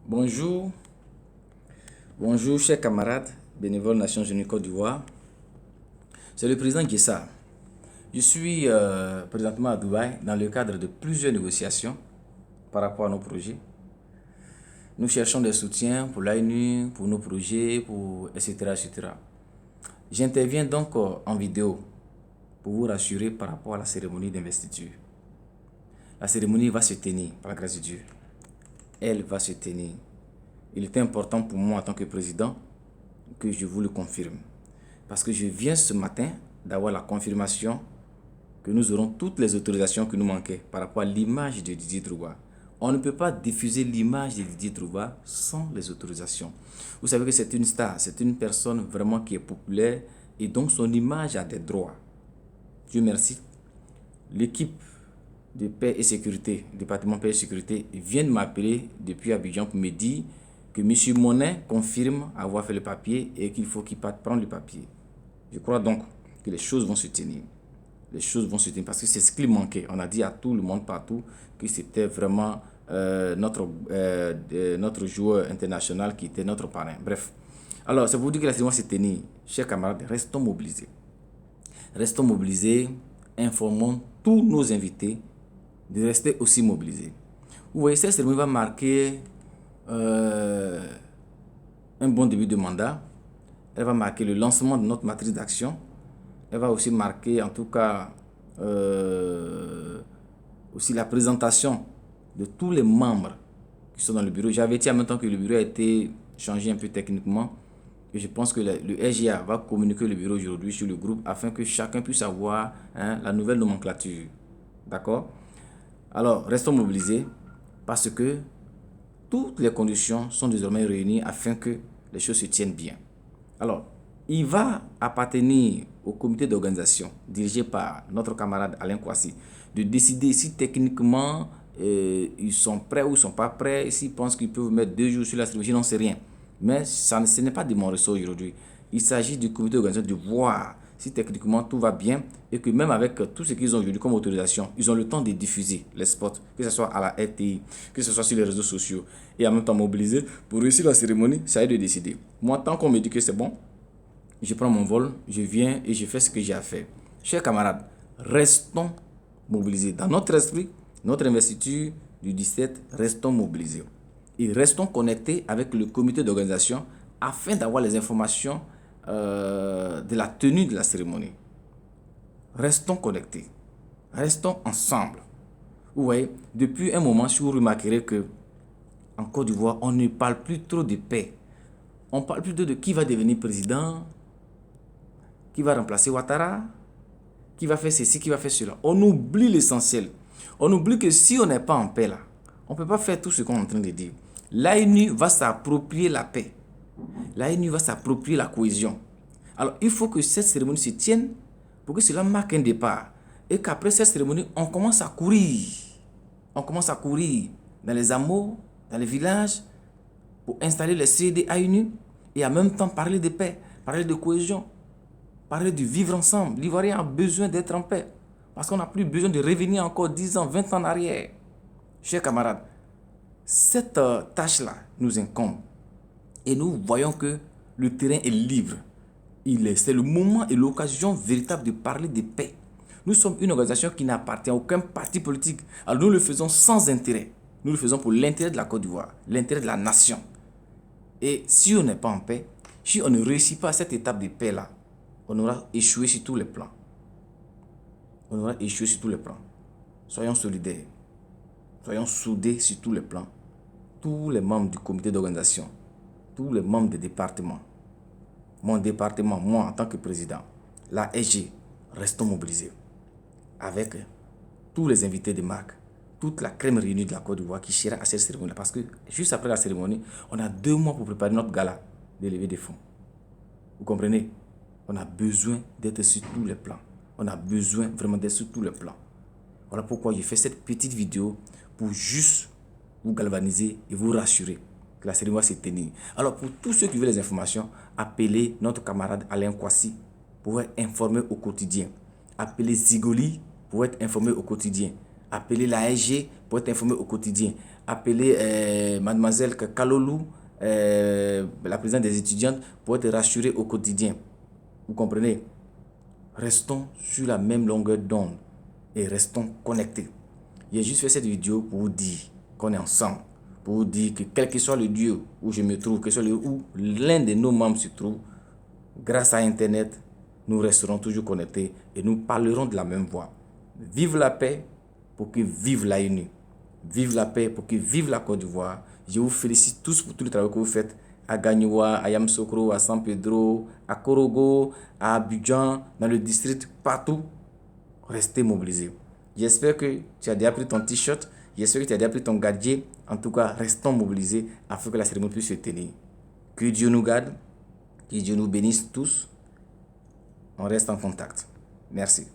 Bonjour, bonjour chers camarades, bénévoles Nations Unies Côte d'Ivoire. C'est le président Guessa. Je suis présentement à Dubaï dans le cadre de plusieurs négociations par rapport à nos projets. Nous cherchons des soutiens pour l'ANU, pour nos projets, etc., etc. J'interviens donc en vidéo pour vous rassurer par rapport à la cérémonie d'investiture. La cérémonie va se tenir, par la grâce de Dieu. Elle va se tenir. Il est important pour moi en tant que président que je vous le confirme. Parce que je viens ce matin d'avoir la confirmation que nous aurons toutes les autorisations qui nous manquaient par rapport à l'image de Didier Drogba. On ne peut pas diffuser l'image de Didier Drogba sans les autorisations. Vous savez que c'est une star, c'est une personne vraiment qui est populaire et donc son image a des droits. Dieu merci. L'équipe de paix et sécurité, département paix et sécurité, vient de m'appeler depuis Abidjan pour me dire que M. Monet confirme avoir fait le papier et qu'il faut qu'il parte prendre le papier. Je crois donc que les choses vont se tenir. Les choses vont se tenir parce que c'est ce qu'il manquait. On a dit à tout le monde partout que c'était vraiment notre joueur international qui était notre parrain. Bref. Alors, c'est pour vous dire que la cérémonie s'est tenue. Chers camarades, restons mobilisés. Restons mobilisés, informons tous nos invités de rester aussi mobilisés. Vous voyez, cette cérémonie va marquer un bon début de mandat. Elle va marquer le lancement de notre matrice d'action. Elle va aussi marquer, en tout cas, aussi la présentation de tous les membres qui sont dans le bureau. J'avais dit en même temps que le bureau a été changé un peu techniquement. Et je pense que le SGA va communiquer le bureau aujourd'hui sur le groupe afin que chacun puisse avoir la nouvelle nomenclature. D'accord? Alors, restons mobilisés parce que toutes les conditions sont désormais réunies afin que les choses se tiennent bien. Alors, il va appartenir au comité d'organisation dirigé par notre camarade Alain Kouassi de décider si techniquement ils sont prêts ou ils ne sont pas prêts, s'ils pensent qu'ils peuvent mettre 2 jours sur la cérémonie, je n'en sais rien. Mais ce n'est pas de mon ressort aujourd'hui. Il s'agit du comité d'organisation de voir si techniquement tout va bien et que même avec tout ce qu'ils ont aujourd'hui comme autorisation, ils ont le temps de diffuser les spots, que ce soit à la RTI, que ce soit sur les réseaux sociaux et en même temps mobiliser pour réussir la cérémonie. Ça a de décider. Moi, tant qu'on me dit que c'est bon, je prends mon vol, je viens et je fais ce que j'ai à faire. Chers camarades, restons mobilisés. Dans notre esprit, notre investiture du 17, restons mobilisés. Et restons connectés avec le comité d'organisation afin d'avoir les informations de la tenue de la cérémonie. Restons connectés. Restons ensemble. Vous voyez, depuis un moment, si vous remarquerez que en Côte d'Ivoire, on ne parle plus trop de paix. On parle plutôt de qui va devenir président, qui va remplacer Ouattara, qui va faire ceci, qui va faire cela. On oublie l'essentiel. On oublie que si on n'est pas en paix là, on ne peut pas faire tout ce qu'on est en train de dire. L'ANU va s'approprier la paix. L'ANU va s'approprier la cohésion. Alors, il faut que cette cérémonie se tienne pour que cela marque un départ. Et qu'après cette cérémonie, on commence à courir. On commence à courir dans les hameaux, dans les villages, pour installer les CD ANU et en même temps parler de paix, parler de cohésion, parler de vivre ensemble. L'Ivoirien a besoin d'être en paix. Parce qu'on n'a plus besoin de revenir encore 10 ans, 20 ans en arrière. Chers camarades, cette tâche-là nous incombe. Et nous voyons que le terrain est libre. C'est le moment et l'occasion véritable de parler de paix. Nous sommes une organisation qui n'appartient à aucun parti politique. Alors nous le faisons sans intérêt. Nous le faisons pour l'intérêt de la Côte d'Ivoire, l'intérêt de la nation. Et si on n'est pas en paix, si on ne réussit pas cette étape de paix-là, on aura échoué sur tous les plans. On aura échoué sur tous les plans. Soyons solidaires. Soyons soudés sur tous les plans. Tous les membres du comité d'organisation, tous les membres des départements, mon département, moi en tant que président, la SG, restons mobilisés avec tous les invités de marque, toute la crème réunie de la Côte d'Ivoire qui sera à cette cérémonie. Parce que juste après la cérémonie, on a 2 mois pour préparer notre gala de levée des fonds. Vous comprenez? On a besoin d'être sur tous les plans. On a besoin vraiment d'être sur tous les plans. Voilà pourquoi j'ai fait cette petite vidéo pour juste vous galvaniser et vous rassurer que la cérémonie s'est tenue. Alors pour tous ceux qui veulent les informations, appelez notre camarade Alain Kouassi pour être informé au quotidien. Appelez Zigoli pour être informé au quotidien. Appelez la SG pour être informé au quotidien. Appelez mademoiselle Kalolou, la présidente des étudiantes, pour être rassurée au quotidien. Vous comprenez? Restons sur la même longueur d'onde et restons connectés. J'ai juste fait cette vidéo pour vous dire qu'on est ensemble. Pour vous dire que quel que soit le lieu où je me trouve, quel que soit le lieu où l'un de nos membres se trouve, grâce à Internet, nous resterons toujours connectés et nous parlerons de la même voix. Vive la paix pour que vive l'ANU. Vive la paix pour que vive la Côte d'Ivoire. Je vous félicite tous pour tout le travail que vous faites à Gagnoua, à Yamoussoukro, à San Pedro, à Korogo, à Abidjan, dans le district, partout. Restez mobilisés. J'espère que tu as déjà pris ton t-shirt. J'espère que tu as déjà pris ton gadget. En tout cas, restons mobilisés afin que la cérémonie puisse se tenir. Que Dieu nous garde. Que Dieu nous bénisse tous. On reste en contact. Merci.